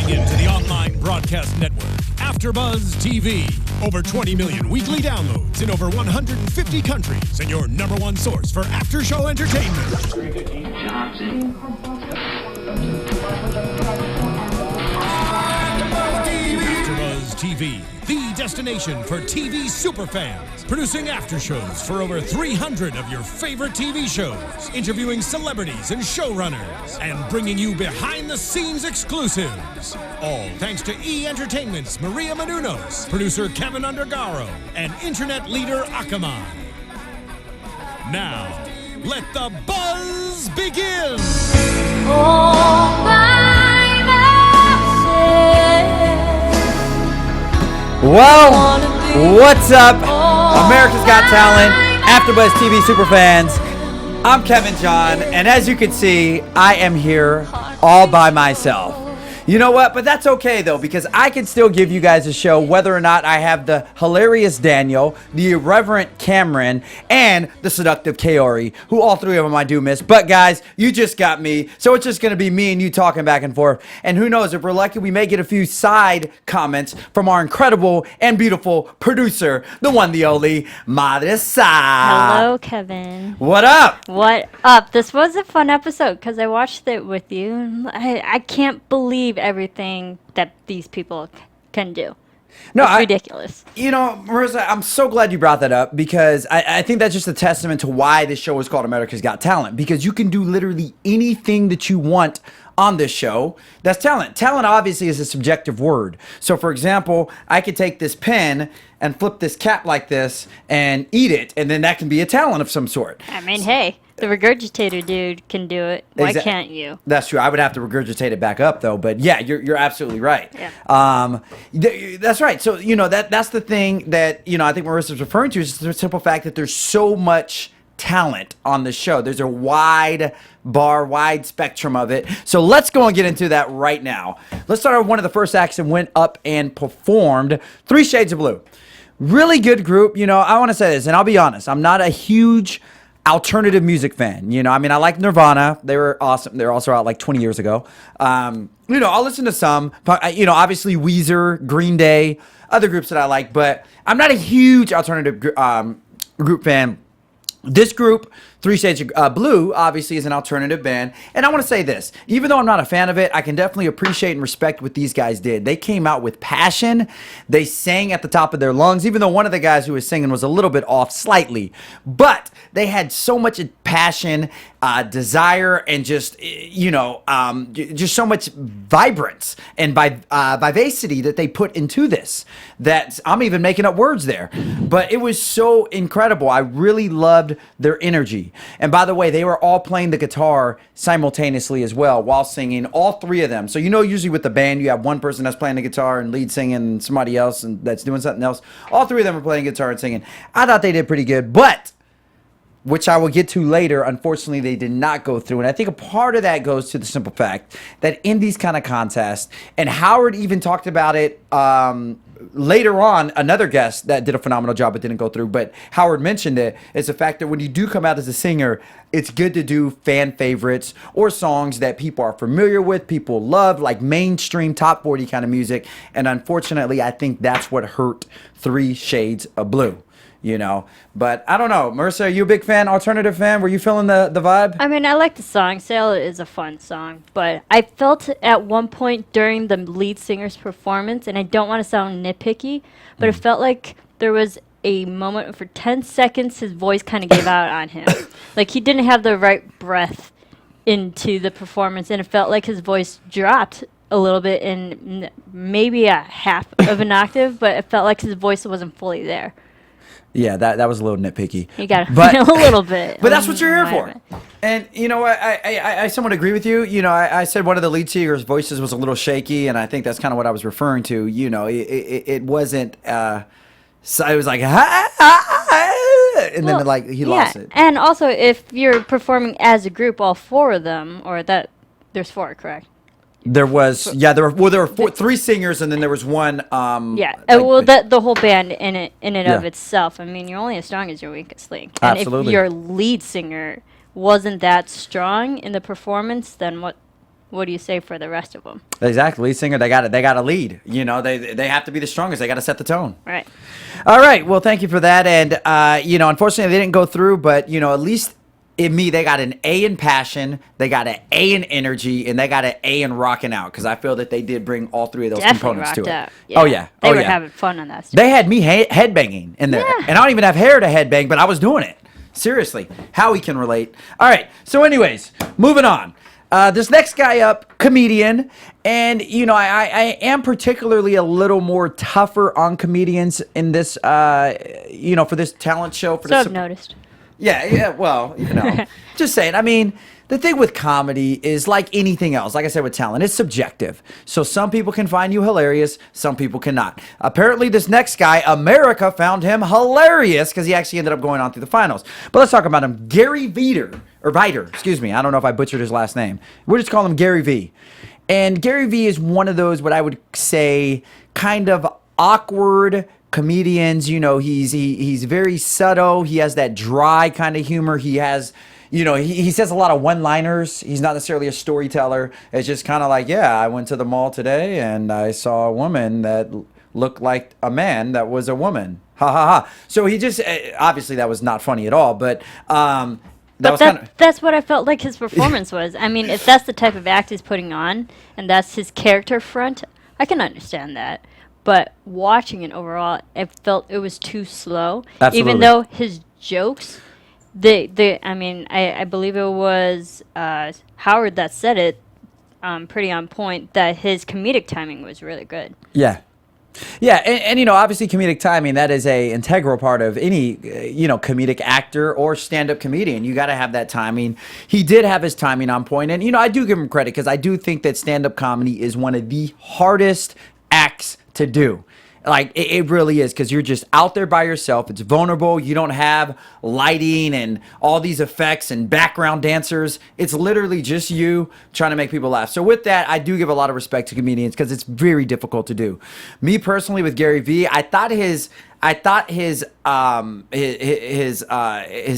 Tuning in to the online broadcast network, AFTERBUZZ TV. Over 20 million weekly downloads in over 150 countries, and your number one source for after-show entertainment. AFTERBUZZ TV, the destination for TV superfans. Producing after shows for over 300 of your favorite TV shows. Interviewing celebrities and showrunners. And bringing you behind-the-scenes exclusives. All thanks to E! Entertainment's Maria Menounos, producer Kevin Undergaro, and internet leader Akamai. Now, let the buzz begin! All by myself. Well, what's up, America's Got Talent, AFTERBUZZ TV superfans? I'm Kevin John, and as you can see, I am here all by myself. You know what? But that's okay, though, because I can still give you guys a show whether or not I have the hilarious Daniel, the irreverent Cameron, and the seductive Kaori, who all three of them I do miss. But, guys, you just got me, so it's just going to be me and you talking back and forth. And who knows, if we're lucky, we may get a few side comments from our incredible and beautiful producer, the one, the only, Marissa. Hello, Kevin. What up? What up? This was a fun episode because I watched it with you. I can't believe everything that these people can do. No, it's ridiculous. You know, Marissa, I'm so glad you brought that up because I think that's just a testament to why this show is called America's Got Talent, because you can do literally anything that you want on this show. That's talent. Talent obviously is a subjective word. So, for example, I could take this pen and flip this cap like this and eat it, and then that can be a talent of some sort. I mean, hey, the Regurgitator dude can do it. Why can't you? That's true. I would have to regurgitate it back up, though. But yeah, you're absolutely right. Yeah. That's right. So, you know, that's the thing that, you know, I think Marissa's referring to is the simple fact that there's so much talent on the show. There's a wide spectrum of it. So let's go and get into that right now. Let's start with one of the first acts that went up and performed, 3 Shades of Blue. Really good group. You know, I want to say this, and I'll be honest, I'm not a huge alternative music fan. You know, I mean, I like Nirvana. They were awesome. They were also out like 20 years ago. You know, I'll listen to some, you know, obviously Weezer, Green Day, other groups that I like, but I'm not a huge alternative group fan. This group, 3 Shades of Blue, obviously is an alternative band. And I want to say this, even though I'm not a fan of it, I can definitely appreciate and respect what these guys did. They came out with passion. They sang at the top of their lungs, even though one of the guys who was singing was a little bit off slightly. But they had so much passion, desire, and just, you know, just so much vibrance and vivacity that they put into this, that I'm even making up words there. But it was so incredible. I really loved their energy. And by the way, they were all playing the guitar simultaneously as well while singing, all 3 of them. So, you know, usually with the band, you have one person that's playing the guitar and lead singing and somebody else and that's doing something else. All 3 of them are playing guitar and singing. I thought they did pretty good, but which I will get to later, unfortunately, they did not go through. And I think a part of that goes to the simple fact that in these kind of contests, and Howard even talked about it later on, another guest that did a phenomenal job but didn't go through, but Howard mentioned it, is the fact that when you do come out as a singer, it's good to do fan favorites or songs that people are familiar with, people love, like mainstream top 40 kind of music. And unfortunately, I think that's what hurt 3 Shades of Blue. You know, but I don't know. Marissa, are you a big fan, alternative fan? Were you feeling the vibe? I mean, I like the song. Sail is a fun song, but I felt at one point during the lead singer's performance, and I don't want to sound nitpicky, but it felt like there was a moment for 10 seconds his voice kind of gave out on him. Like he didn't have the right breath into the performance, and it felt like his voice dropped a little bit in maybe a half of an octave, but it felt like his voice wasn't fully there. Yeah, that was a little nitpicky. You got to a little bit. But that's what you're here for. And, you know, I somewhat agree with you. You know, I said one of the lead singers' voices was a little shaky, and I think that's kind of what I was referring to. You know, it wasn't, so it was like, and then like he lost it. And also, if you're performing as a group, all 4 of them, or that, there's 4, correct? There was, there were 3 singers, and then there was one. The whole band in it of itself. I mean, you're only as strong as your weakest link. And absolutely. if your lead singer wasn't that strong in the performance, then what what do you say for the rest of them? Exactly. Lead singer, they got to lead. You know, they have to be the strongest. They got to set the tone. Right. All right. Well, thank you for that. And, you know, unfortunately, they didn't go through, but, you know, at least in me, they got an A in passion, they got an A in energy, and they got an A in rocking out, because I feel that they did bring all three of those Definitely components to rocked it. out. Yeah. Oh, yeah. They Oh, were yeah. having fun on that stage. They had me headbanging in there. Yeah. And I don't even have hair to headbang, but I was doing it. Seriously. Howie can relate. All right. So anyways, moving on. This next guy up, comedian. And, you know, I am particularly a little more tougher on comedians in this, you know, for this talent show. For So this, I've noticed. yeah, well, you know, just saying. I mean, the thing with comedy is like anything else. Like I said with talent, it's subjective. So some people can find you hilarious, some people cannot. Apparently, this next guy, America, found him hilarious because he actually ended up going on through the finals. But let's talk about him. Gary Viter, excuse me. I don't know if I butchered his last name. We'll just call him Gary V. And Gary V is one of those, what I would say, kind of awkward comedians. You know, he's very subtle. He has that dry kind of humor. He has, you know, he says a lot of one-liners. He's not necessarily a storyteller. It's just kind of like, yeah, I went to the mall today and I saw a woman that looked like a man that was a woman. Ha ha ha. So he just, obviously that was not funny at all, but That's what I felt like his performance was. I mean, if that's the type of act he's putting on, and that's his character front, I can understand that. But watching it overall, I felt it was too slow. Absolutely. Even though his jokes, I believe it was Howard that said it, pretty on point, that his comedic timing was really good. Yeah. Yeah, and you know, obviously comedic timing, that is a integral part of any, you know, comedic actor or stand-up comedian. You got to have that timing. He did have his timing on point, and, you know, I do give him credit because I do think that stand-up comedy is one of the hardest acts to do. Like, it really is, because you're just out there by yourself. It's vulnerable. You don't have lighting and all these effects and background dancers. It's literally just you trying to make people laugh. So with that, I do give a lot of respect to comedians because it's very difficult to do. Me personally, with Gary V, I thought his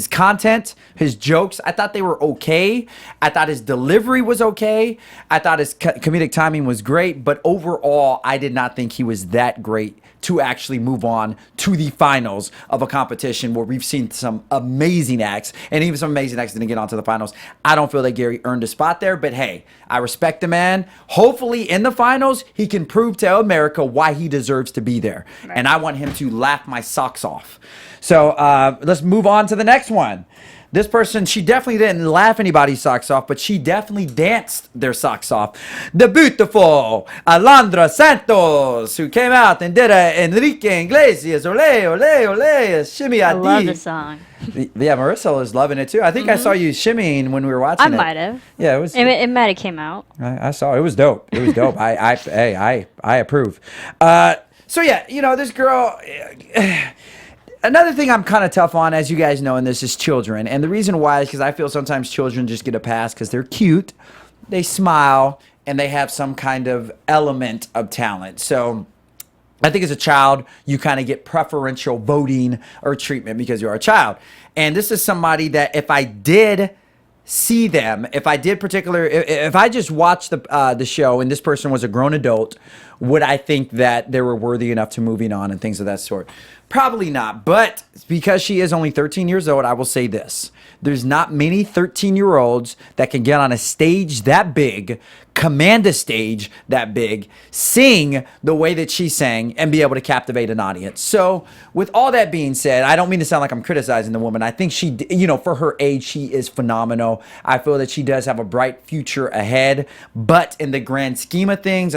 content, his jokes, I thought they were okay. I thought his delivery was okay. I thought his comedic timing was great, but overall, I did not think he was that great to actually move on to the finals of a competition where we've seen some amazing acts, and even some amazing acts didn't get onto the finals. I don't feel that Gary earned a spot there, but hey, I respect the man. Hopefully in the finals, he can prove to America why he deserves to be there. Right. And I want him to laugh my socks off. So let's move on to the next one. This person, she definitely didn't laugh anybody's socks off, but she definitely danced their socks off. The beautiful Alondra Santos, who came out and did a Enrique Iglesias, ole, ole, ole, shimmy I love the song. Yeah, Marissa was loving it too. I think I saw you shimmying when we were watching it. I might have. Yeah, it was. It might have came out. I saw it. It was dope. It was dope. I approve. So yeah, you know, this girl. Another thing I'm kind of tough on, as you guys know, and this is children. And the reason why is because I feel sometimes children just get a pass because they're cute, they smile, and they have some kind of element of talent. So I think as a child, you kind of get preferential voting or treatment because you're a child. And this is somebody that if I did see them, if I just watched the show and this person was a grown adult, would I think that they were worthy enough to moving on and things of that sort? Probably not. But because she is only 13 years old, I will say this. There's not many 13-year-olds that can get on a stage that big, command a stage that big, sing the way that she sang, and be able to captivate an audience. So with all that being said, I don't mean to sound like I'm criticizing the woman. I think she, you know, for her age, she is phenomenal. I feel that she does have a bright future ahead. But in the grand scheme of things,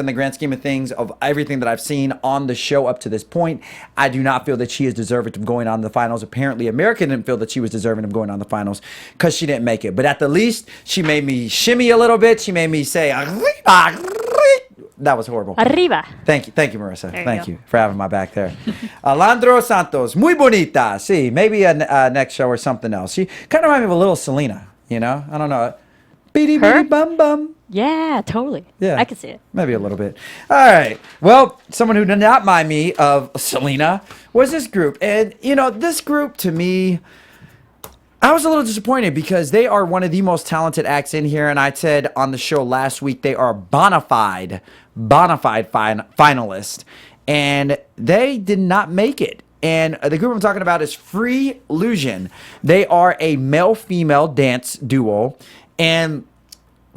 of everything that I've seen on the show up to this point, I do not feel that she is deserving of going on to the finals. Apparently, America didn't feel that she was deserving of going on the finals because she didn't make it. But at the least, she made me shimmy a little bit. She made me say, arriba. That was horrible. Arriba. Thank you, Marissa. Thank you you for having my back there. Alondra Santos, muy bonita. See, maybe a next show or something else. She kind of reminded me of a little Selena, you know? I don't know. Beady beady bum bum. Yeah, totally. Yeah, I can see it. Maybe a little bit. All right. Well, someone who did not mind me of Selena was this group. And, you know, this group to me, I was a little disappointed because they are one of the most talented acts in here, and I said on the show last week they are bona fide finalists, and they did not make it. And the group I'm talking about is Free Illusion. They are a male-female dance duo, and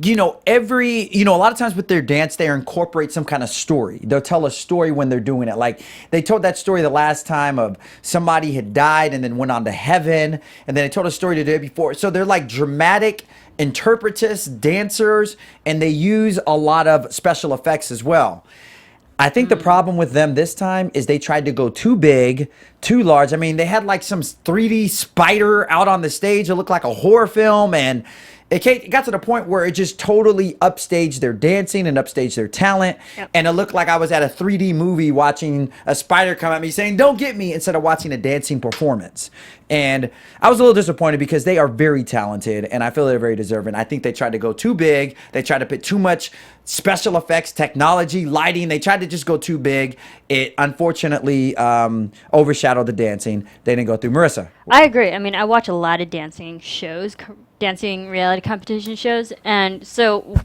a lot of times with their dance, they incorporate some kind of story. They'll tell a story when they're doing it. Like they told that story the last time of somebody had died and then went on to heaven. And then they told a story the day before. So they're like dramatic interpretists, dancers, and they use a lot of special effects as well. I think the problem with them this time is they tried to go too big, too large. I mean, they had like some 3D spider out on the stage. It looked like a horror film, and it got to the point where it just totally upstaged their dancing and upstaged their talent. Yep. And it looked like I was at a 3D movie watching a spider come at me saying, "Don't get me," instead of watching a dancing performance. And I was a little disappointed because they are very talented and I feel they're very deserving. I think they tried to go too big. They tried to put too much special effects, technology, lighting. They tried to just go too big. It unfortunately overshadowed the dancing. They didn't go through. Marissa. I agree. I mean, I watch a lot of dancing shows, dancing reality competition shows, and so,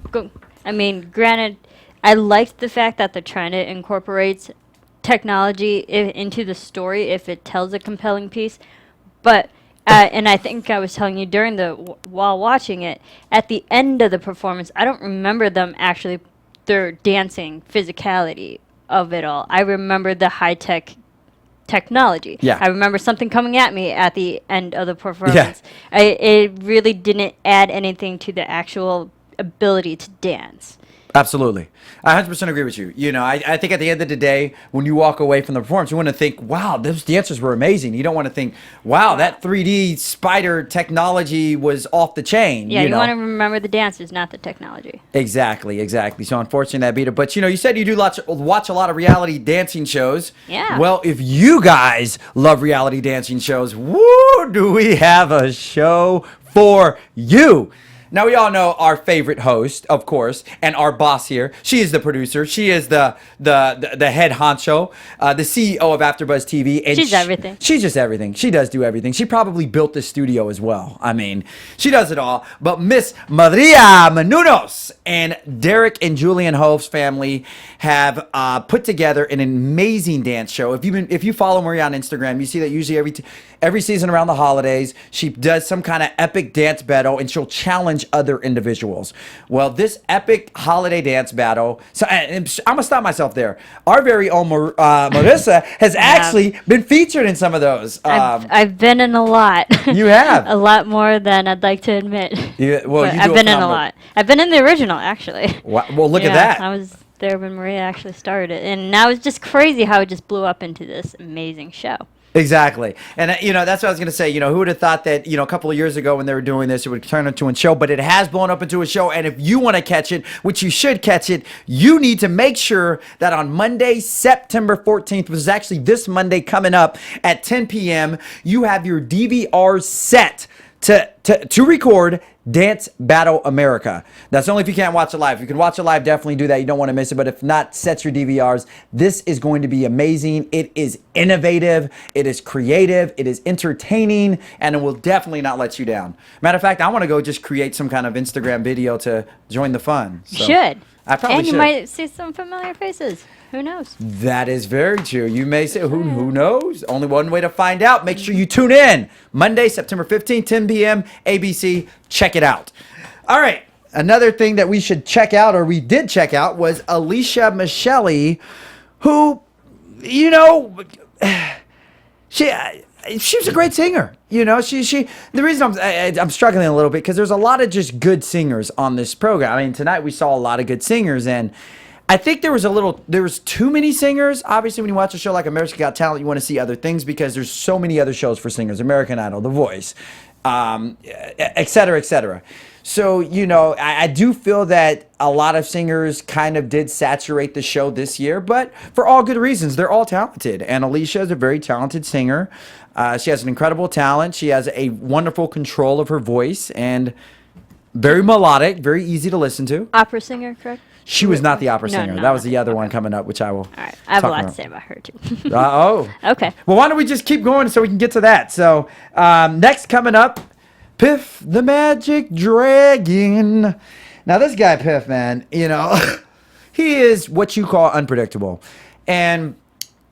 granted, I liked the fact that they're trying to incorporate technology into the story if it tells a compelling piece, but and I think I was telling you during while watching it, at the end of the performance, I don't remember them actually their dancing physicality of it all. I remember the high-tech technology. Yeah. I remember something coming at me at the end of the performance. Yeah. It really didn't add anything to the actual ability to dance. Absolutely. I 100% agree with you. I think at the end of the day, when you walk away from the performance, you want to think, wow, those dancers were amazing. You don't want to think, wow, that 3D spider technology was off the chain. Yeah, you want to remember the dancers, not the technology. Exactly. So unfortunately that beat it. But, you said you do watch a lot of reality dancing shows. Yeah. Well, if you guys love reality dancing shows, woo, do we have a show for you. Now, we all know our favorite host, of course, and our boss here. She is the producer. She is the head honcho, the CEO of AFTERBUZZ TV. And she's everything. She's just everything. She does do everything. She probably built the studio as well. I mean, she does it all. But Miss Maria Menounos and Derek and Julian Hove's family have put together an amazing dance show. If you follow Maria on Instagram, you see that usually every season around the holidays, she does some kind of epic dance battle, and she'll challenge other individuals. Well, this epic holiday dance battle, so I'm gonna stop myself there. Our very own Marissa has actually been featured in some of those. I've been in a lot. You have a lot more than I'd like to admit. I've been in a lot. I've been in the original, actually. Well, look at that. I was there when Maria actually started it, and now it's just crazy how it just blew up into this amazing show. Exactly. And, that's what I was going to say. Who would have thought that, a couple of years ago when they were doing this, it would turn into a show, but it has blown up into a show. And if you want to catch it, which you should catch it, you need to make sure that on Monday, September 14th, which is actually this Monday coming up at 10 p.m., you have your DVR set to record Dance Battle America. That's only if you can't watch it live. If you can watch it live, definitely do that. You don't want to miss it. But if not, set your DVRs. This is going to be amazing. It is innovative. It is creative. It is entertaining. And it will definitely not let you down. Matter of fact, I want to go just create some kind of Instagram video to join the fun. So should. I probably should. And you might see some familiar faces. Who knows? That is very true. You may say, who knows? Only one way to find out. Make sure you tune in. Monday, September 15th, 10 p.m., ABC. Check it out. All right. Another thing that we should check out, or we did check out, was Alicia Michelly, who, she was a great singer. The reason I'm struggling a little bit because there's a lot of just good singers on this program. I mean, tonight we saw a lot of good singers, and I think there was too many singers. Obviously, when you watch a show like America's Got Talent, you want to see other things because there's so many other shows for singers. American Idol, The Voice, et cetera, et cetera. So, I do feel that a lot of singers kind of did saturate the show this year, but for all good reasons. They're all talented, and Alicia is a very talented singer. She has an incredible talent. She has a wonderful control of her voice, and very melodic, very easy to listen to. Opera singer, correct? She was not the opera singer. No, that was the other one coming up, which I will. All right. I have a lot to say about her, too. Oh. Okay. Well, why don't we just keep going so we can get to that? So, next coming up, Piff the Magic Dragon. Now, this guy, Piff, man, you know, he is what you call unpredictable. And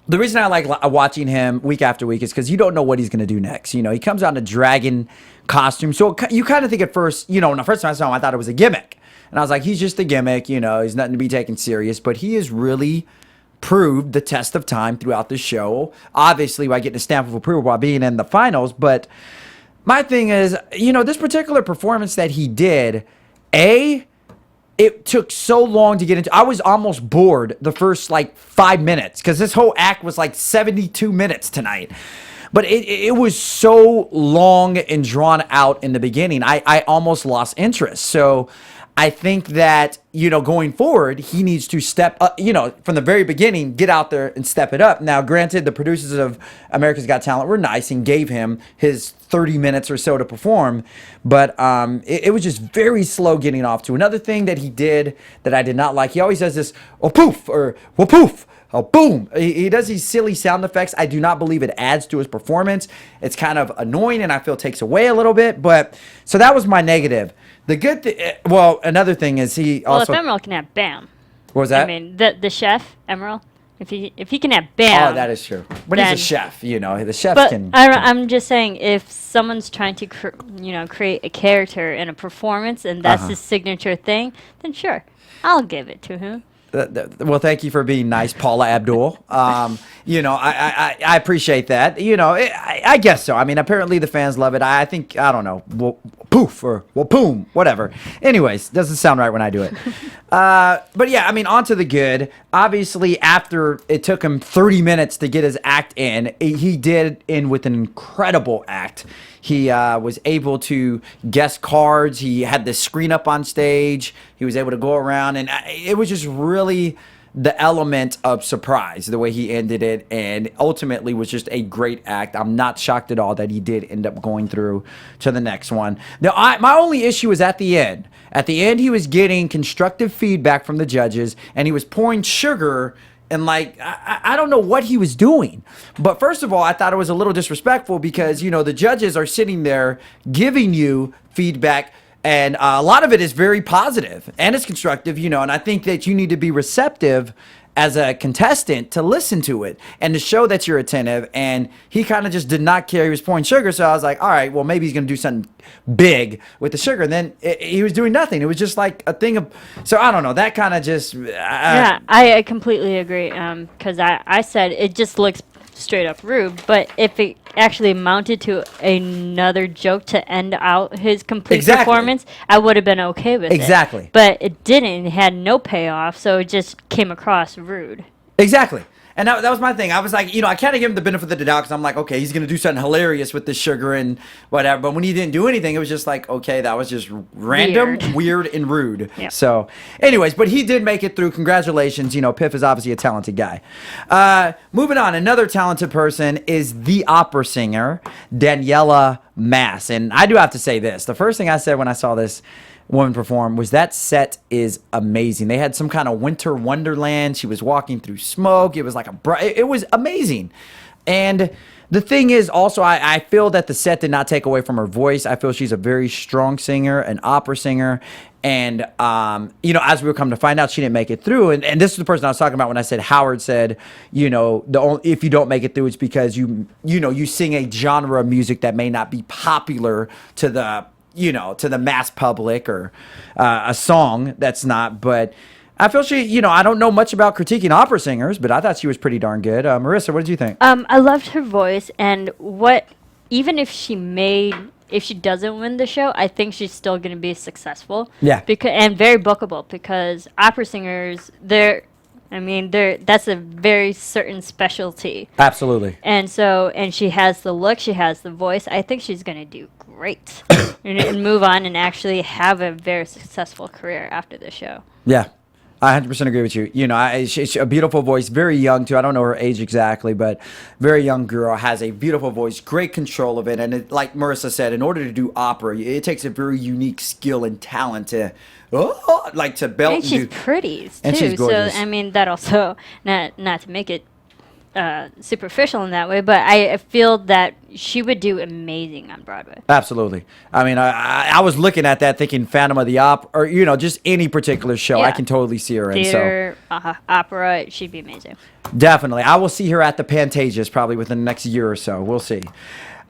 the reason I like watching him week after week is because you don't know what he's going to do next. You know, he comes out in a dragon costume. So you kind of think at first, you know, when the first time I saw him, I thought it was a gimmick. And I was like, he's just a gimmick. You know, he's nothing to be taken serious. But he has really proved the test of time throughout the show. Obviously, by getting a stamp of approval by being in the finals. But my thing is, you know, this particular performance that he did, it took so long to get into. I was almost bored the first like 5 minutes because this whole act was like 72 minutes tonight. But it was so long and drawn out in the beginning. I almost lost interest. So I think that, you know, going forward, he needs to step up, you know, from the very beginning, get out there and step it up. Now, granted, the producers of America's Got Talent were nice and gave him his 30 minutes or so to perform, but it was just very slow getting off to. Another thing that he did that I did not like, he always does this, oh poof, or well poof, oh boom. He does these silly sound effects. I do not believe it adds to his performance. It's kind of annoying and I feel takes away a little bit, but so that was my negative. The good thing, well, another thing is he also. Well, if Emerald can have Bam. What was that? I mean, the chef, Emerald, if he can have Bam. Oh, that is true. But he's a chef, you know. The chefs But can. I'm just saying, if someone's trying to, create a character in a performance and that's his signature thing, then sure, I'll give it to him. Well, thank you for being nice, Paula Abdul. You know, I appreciate that. You know, I guess so. I mean, apparently the fans love it. I think, I don't know, well, poof or well, boom, whatever. Anyways, doesn't sound right when I do it. But yeah, I mean, on to the good. Obviously, after it took him 30 minutes to get his act in, he did end with an incredible act. He was able to guess cards. He had this screen up on stage. He was able to go around, and it was just really the element of surprise, the way he ended it, and ultimately was just a great act. I'm not shocked at all that he did end up going through to the next one. Now, my only issue is at the end. At the end, he was getting constructive feedback from the judges, and he was pouring sugar. And like, I don't know what he was doing. But first of all, I thought it was a little disrespectful because, you know, the judges are sitting there giving you feedback. And a lot of it is very positive and it's constructive, you know. And I think that you need to be receptive as a contestant to listen to it and to show that you're attentive. And he kind of just did not care. He was pouring sugar. So I was like, all right, well, maybe he's going to do something big with the sugar. And then he was doing nothing. It was just like a thing of, so I don't know, that kind of just. Yeah, I completely agree. Because I said it just looks straight up rude. But if it actually amounted to another joke to end out his complete performance, I would have been okay with it. Exactly. But it didn't. It had no payoff, so it just came across rude. Exactly. And that was my thing. I was like, you know, I kind of give him the benefit of the doubt because I'm like, okay, he's going to do something hilarious with this sugar and whatever. But when he didn't do anything, it was just like, okay, that was just random, weird and rude. Yep. So anyways, but he did make it through. Congratulations. You know, Piff is obviously a talented guy. Moving on, another talented person is the opera singer, Daniela Mass. And I do have to say this. The first thing I said when I saw this woman perform was that set is amazing. They had some kind of winter wonderland. She was walking through smoke. It was like it was amazing. And the thing is also, I feel that the set did not take away from her voice. I feel she's a very strong singer, an opera singer. And, you know, as we come to find out, she didn't make it through. And this is the person I was talking about when I said Howard said, you know, if you don't make it through, it's because you sing a genre of music that may not be popular to the mass public or a song that's not. But I feel she, you know, I don't know much about critiquing opera singers, but I thought she was pretty darn good. Marissa, what did you think? I loved her voice, and even if she doesn't win the show, I think she's still going to be successful. Yeah. And very bookable because opera singers, that's a very certain specialty. Absolutely. And she has the look, she has the voice. I think she's going to do great and move on and actually have a very successful career after the show. Yeah. I 100% agree with you. You know, she's a beautiful voice, very young too. I don't know her age exactly, but very young girl, has a beautiful voice, great control of it. And it, like Marissa said, in order to do opera, it takes a very unique skill and talent to belt. And she's pretty too. And she's gorgeous. So I mean, that also not to make it superficial in that way, but I feel that she would do amazing on Broadway. Absolutely. I mean, I was looking at that thinking Phantom of the Opera, or, you know, just any particular show. I Yeah. can totally see her in. Theater, opera, she'd be amazing. So definitely. I will see her at the Pantages probably within the next year or so. We'll see.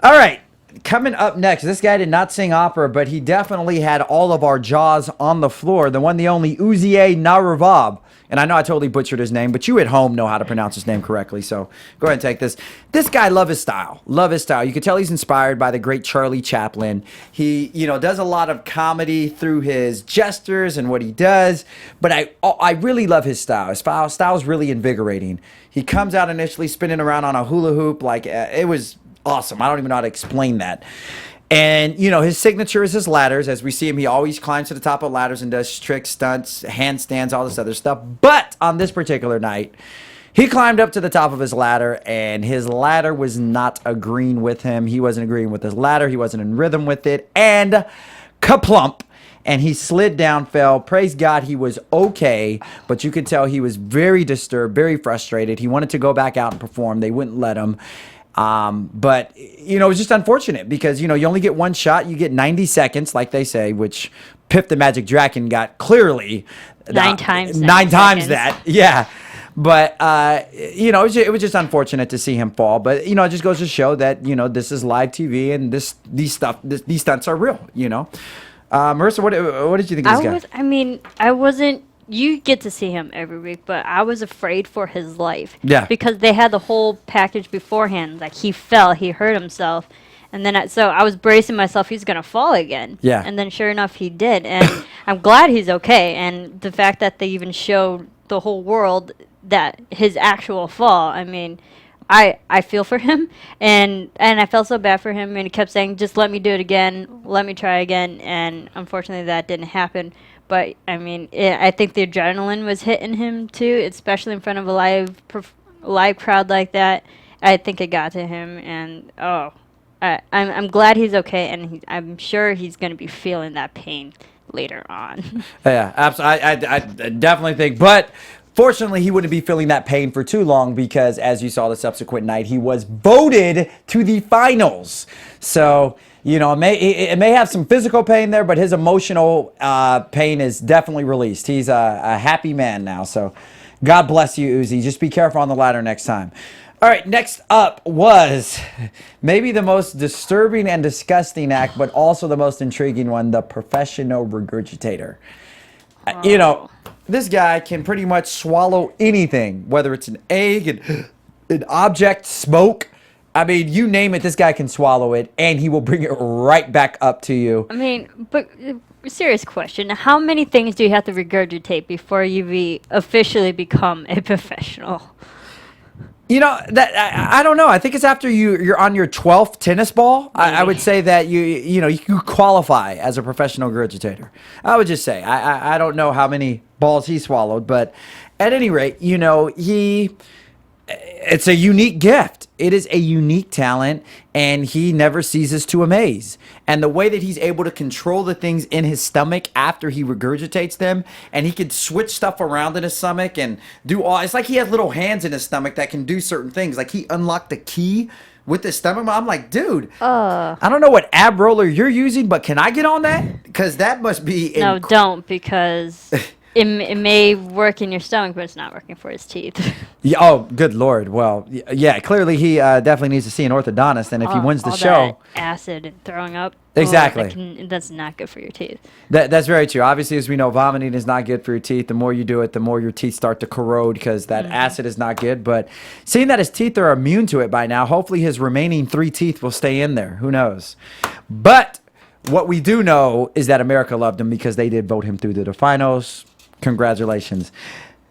All right. Coming up next, this guy did not sing opera, but he definitely had all of our jaws on the floor. The one, the only Uzié Naravab. And I know I totally butchered his name, but you at home know how to pronounce his name correctly. So go ahead and take this. This guy, love his style. Love his style. You can tell he's inspired by the great Charlie Chaplin. He, you know, does a lot of comedy through his gestures and what he does. But I really love his style. His style is really invigorating. He comes out initially spinning around on a hula hoop. Like, it was awesome. I don't even know how to explain that. And, you know, his signature is his ladders. As we see him, he always climbs to the top of ladders and does tricks, stunts, handstands, all this other stuff. But on this particular night, he climbed up to the top of his ladder, and his ladder was not agreeing with him. He wasn't agreeing with his ladder. He wasn't in rhythm with it. And kaplump. And he slid down, fell. Praise God, he was okay. But you could tell he was very disturbed, very frustrated. He wanted to go back out and perform. They wouldn't let him. But, you know, it was just unfortunate because, you know, you only get one shot. You get 90 seconds, like they say, which Piff the Magic Dragon got clearly 9 times. 9 times that. Yeah. But, you know, it was just unfortunate to see him fall. But, you know, it just goes to show that, you know, this is live TV and these stunts are real, you know. Marissa, what did you think of this guy? I wasn't. You get to see him every week, but I was afraid for his life. Yeah. Because they had the whole package beforehand. Like, he fell, he hurt himself. And then so I was bracing myself, he's going to fall again. Yeah. And then sure enough, he did. And I'm glad he's okay. And the fact that they even showed the whole world that his actual fall, I mean, I feel for him. And I felt so bad for him. And he kept saying, just let me do it again. Let me try again. And unfortunately, that didn't happen. But, I mean, I think the adrenaline was hitting him, too, especially in front of a live crowd like that. I think it got to him, and, I'm glad he's okay, and I'm sure he's going to be feeling that pain later on. Yeah, absolutely. I definitely think, but fortunately, he wouldn't be feeling that pain for too long because, as you saw the subsequent night, he was voted to the finals. So, you know, it may have some physical pain there, but his emotional pain is definitely released. He's a happy man now. So God bless you, Uzi. Just be careful on the ladder next time. All right, next up was maybe the most disturbing and disgusting act, but also the most intriguing one, the professional regurgitator. You know, this guy can pretty much swallow anything, whether it's an egg, an object, smoke. I mean, you name it, this guy can swallow it, and he will bring it right back up to you. I mean, but serious question. How many things do you have to regurgitate before you officially become a professional? You know, that I don't know. I think it's after you're on your 12th tennis ball. I would say that you qualify as a professional regurgitator. I would just say I don't know how many balls he swallowed, but at any rate, you know, it's a unique gift. It is a unique talent, and he never ceases to amaze. And the way that he's able to control the things in his stomach after he regurgitates them, and he can switch stuff around in his stomach and it's like he has little hands in his stomach that can do certain things. Like he unlocked the key with his stomach. I'm like, dude, I don't know what ab roller you're using, but can I get on that? Because that must be... No, don't, because... It may work in your stomach, but it's not working for his teeth. Yeah, oh, good Lord. Well, yeah, clearly he definitely needs to see an orthodontist, and if he wins the show... That acid and throwing up. Exactly. That's not good for your teeth. That's very true. Obviously, as we know, vomiting is not good for your teeth. The more you do it, the more your teeth start to corrode because that acid is not good. But seeing that his teeth are immune to it by now, hopefully his remaining 3 teeth will stay in there. Who knows? But what we do know is that America loved him because they did vote him through to the finals. Congratulations.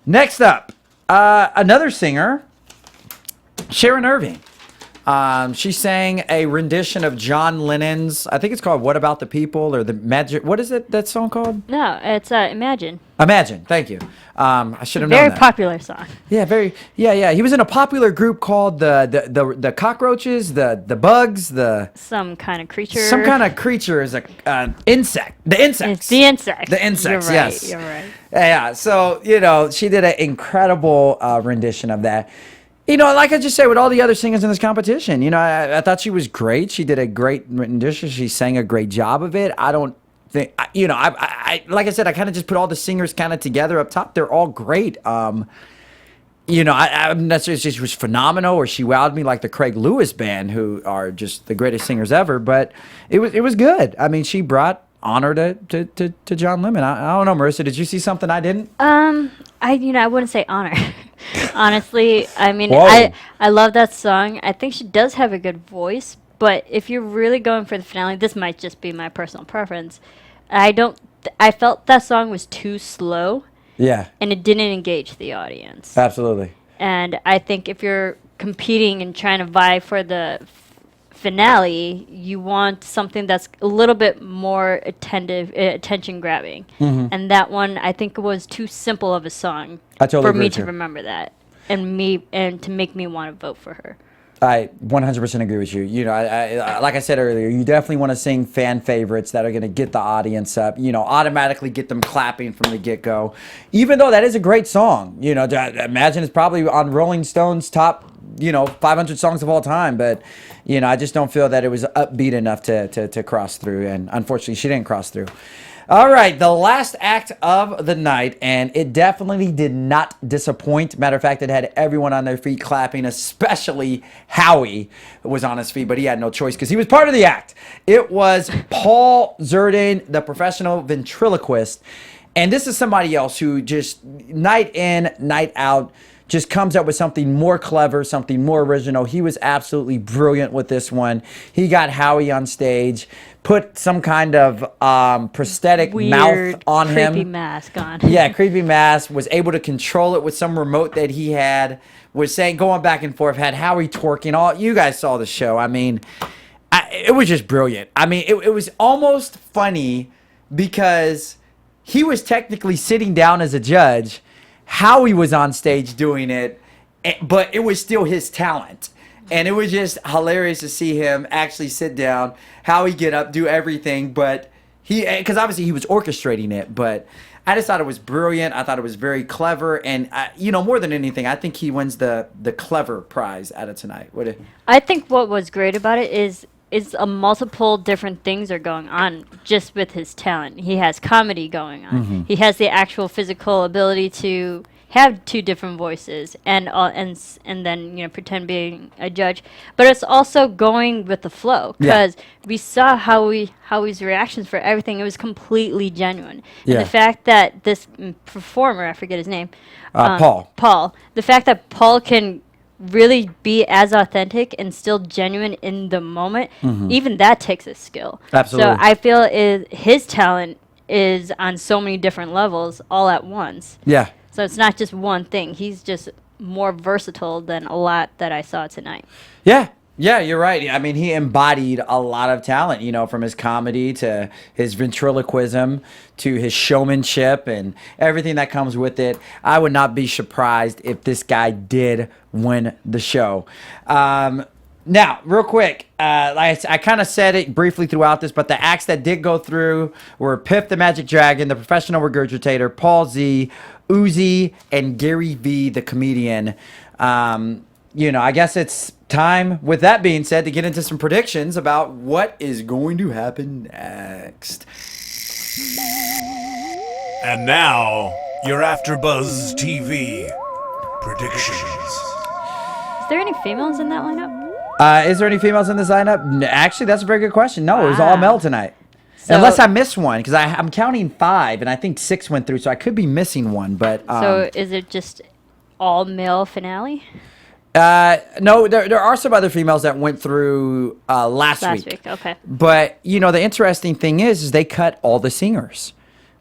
Next up, another singer, Sharon Irving. She sang a rendition of John Lennon's, I think it's called What About the People, or the Magic, what is it, that song called? No, it's Imagine. Imagine, thank you. I should have known that. Very popular song. Yeah, yeah. He was in a popular group called the cockroaches, the bugs, some kind of creature. Some kind of creature is a insect. The insects. It's the insects. The insects, You're right, yes. You're right. Yeah, so, you know, she did an incredible rendition of that. You know, like I just said, with all the other singers in this competition, you know, I thought she was great. She did a great rendition. She sang a great job of it. I don't think, you know, I like I said, I kind of just put all the singers kind of together up top. They're all great. You know, I'm not sure she was phenomenal or she wowed me like the Craig Lewis band, who are just the greatest singers ever. But it was good. I mean, she brought honor to John Lemon. I don't know, Marissa. Did you see something I didn't? I wouldn't say honor. Honestly, I mean, Whoa. I love that song. I think she does have a good voice, but if you're really going for the finale, this might just be my personal preference. I felt that song was too slow. Yeah, And it didn't engage the audience. absolutely. And I think if you're competing and trying to vie for the finale, you want something that's a little bit more attention grabbing. And that one, I think, was too simple of a song I totally for agree me with to you. remember that, and to make me want to vote for her. I 100% agree with you. You know, I like I said earlier, you definitely want to sing fan favorites that are going to get the audience up, you know, automatically get them clapping from the get-go. Even though that is a great song, you know, I imagine it's probably on Rolling Stone's top, you know, 500 songs of all time. But, you know, I just don't feel that it was upbeat enough to cross through. And unfortunately, she didn't cross through. All right, the last act of the night, and it definitely did not disappoint. Matter of fact, it had everyone on their feet clapping, especially Howie was on his feet, but he had no choice because he was part of the act. It was Paul Zerdin, the professional ventriloquist, and this is somebody else who just night in, night out, just comes up with something more clever, something more original. He was absolutely brilliant with this one. He got Howie on stage, put some kind of prosthetic mouth Weird, on him. creepy mask on. Yeah, creepy mask, was able to control it with some remote that he had, was saying, going back and forth, had Howie twerking. All you guys saw the show. I mean, it was just brilliant. I mean, it was almost funny because he was technically sitting down as a judge. Howie was on stage doing it, but it was still his talent. And it was just hilarious to see him actually sit down, Howie get up, do everything, but because obviously he was orchestrating it, but I just thought it was brilliant. I thought it was very clever, and you know, more than anything, I think he wins the clever prize out of tonight. I think what was great about it is a multiple different things are going on just with his talent. He has comedy going on. He has the actual physical ability to have two different voices and then, you know, pretend being a judge. But it's also going with the flow because we saw Howie's reactions for everything. It was completely genuine. Yeah. And the fact that this performer, I forget his name, Paul. The fact that Paul can really be as authentic and still genuine in the moment, even that takes a skill. Absolutely. So I feel his talent is on so many different levels all at once. Yeah. So it's not just one thing. He's just more versatile than a lot that I saw tonight. Yeah. Yeah, you're right. I mean, he embodied a lot of talent, you know, from his comedy to his ventriloquism to his showmanship and everything that comes with it. I would not be surprised if this guy did win the show. Now, real quick, I kind of said it briefly throughout this, but the acts that did go through were Piff the Magic Dragon, the Professional Regurgitator, Paul Z, Uzi, and Gary V, the comedian. You know, I guess it's time, with that being said, to get into some predictions about what is going to happen next. And now, your AfterBuzz TV predictions. Is there any females in that lineup? Is there any females in this lineup? Actually, that's a very good question. No, it was all Wow. male tonight. So- Unless I missed one, because I'm counting 5, and I think 6 went through, so I could be missing one. But So is it just all male finale? no, there are some other females that went through last week. Okay. But you know, the interesting thing is they cut all the singers.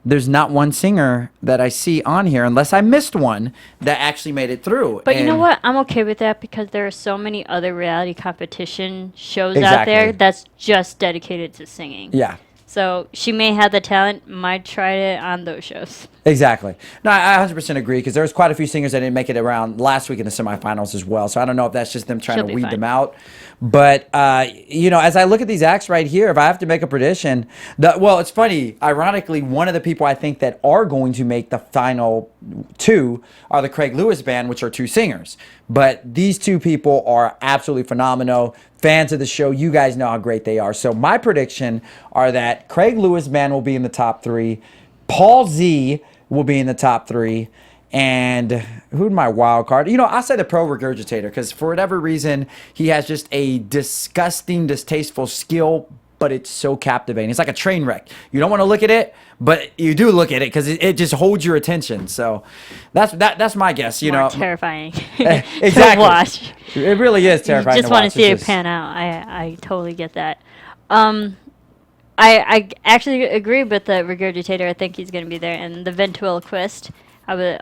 There's not one singer that I see on here, unless I missed one, that actually made it through. But you know And- what? I'm okay with that because there are so many other reality competition shows out Exactly. there that's just dedicated to singing. Yeah. So she may have the talent, might try it on those shows. Exactly. No, I 100% agree because there was quite a few singers that didn't make it around last week in the semifinals as well. So I don't know if that's just them trying She'll to be weed fine. them out. But, as I look at these acts right here, if I have to make a prediction, it's funny. Ironically, one of the people I think that are going to make the final two are the Craig Lewis Band, which are two singers. But these two people are absolutely phenomenal. Fans of the show, you guys know how great they are. So my prediction are that Craig Lewis Band will be in the top 3. Paul Z will be in the top 3. And who'd my wild card? I'll say the Pro Regurgitator because for whatever reason, he has just a disgusting, distasteful skill, but it's so captivating. It's like a train wreck. You don't want to look at it, but you do look at it because it just holds your attention. So that's my guess. More terrifying exactly. to watch. It really is terrifying. You just want to see it pan out. I totally get that. I actually agree with the Regurgitator. I think he's going to be there. And the ventriloquist, I would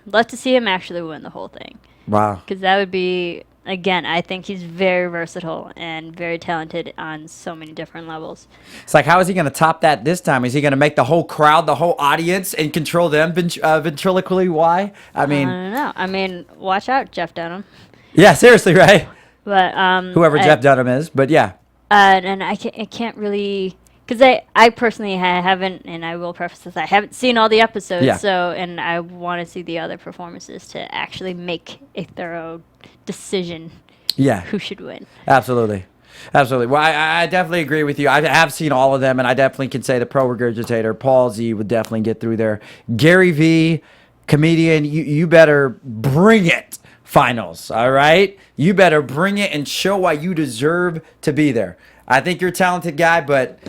love to see him actually win the whole thing. Wow. Because that would be, again, I think he's very versatile and very talented on so many different levels. It's like, how is he going to top that this time? Is he going to make the whole crowd, the whole audience, and control them ventriloquially? Why? I I don't know. I mean, watch out, Jeff Dunham. Yeah, seriously, right? But Whoever Jeff Dunham is, but yeah. And I can't really, because I personally haven't, and I will preface this, I haven't seen all the episodes. Yeah. So, and I want to see the other performances to actually make a thorough decision. Yeah. Who should win? Absolutely. Absolutely. Well, I definitely agree with you. I have seen all of them, and I definitely can say the Pro Regurgitator, Paul Z, would definitely get through there. Gary V, comedian, you better bring it, finals, all right? You better bring it and show why you deserve to be there. I think you're a talented guy, but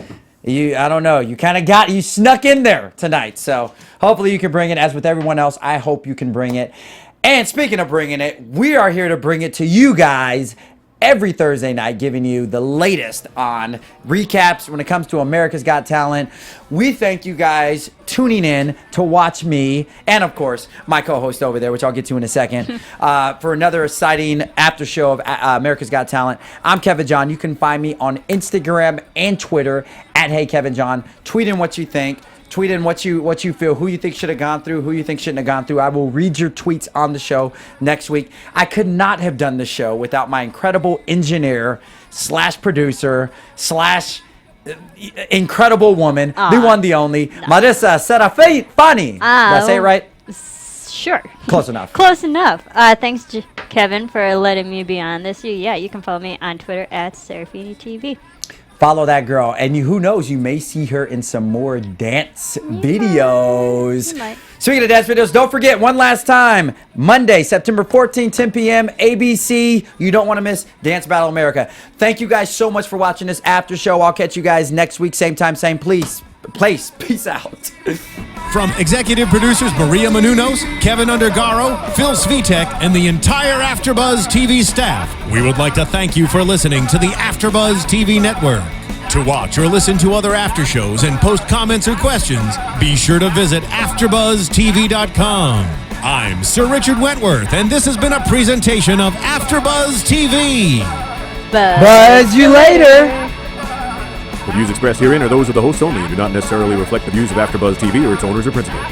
I don't know. You snuck in there tonight. So hopefully you can bring it. As with everyone else, I hope you can bring it. And speaking of bringing it, we are here to bring it to you guys every Thursday night, giving you the latest on recaps when it comes to America's Got Talent. We thank you guys tuning in to watch me and, of course, my co-host over there, which I'll get to in a second, for another exciting after show of America's Got Talent. I'm Kevin John. You can find me on Instagram and Twitter at HeyKevinJohn. Tweet in what you think. Tweet in what you feel, who you think should have gone through, who you think shouldn't have gone through. I will read your tweets on the show next week. I could not have done the show without my incredible engineer / producer / incredible woman, the one, the only, Marissa Serafani. Did I say it right? Sure. Close enough. Close enough. Thanks, Kevin, for letting me be on this. Yeah, you can follow me on Twitter at SeraphiniTV. Follow that girl, and who knows, you may see her in some more dance videos. might. Speaking of dance videos, don't forget, one last time, Monday, September 14, 10 p.m., ABC. You don't want to miss Dance Battle America. Thank you guys so much for watching this after show. I'll catch you guys next week, same time, same place. Peace out. From executive producers Maria Menounos, Kevin Undergaro, Phil Svitek, and the entire AfterBuzz TV staff, we would like to thank you for listening to the AfterBuzz TV network. To watch or listen to other after shows and post comments or questions, be sure to visit AfterBuzzTV.com. I'm Sir Richard Wentworth, and this has been a presentation of AfterBuzz TV. Buzz you later. The views expressed herein are those of the hosts only and do not necessarily reflect the views of AfterBuzz TV or its owners or principals.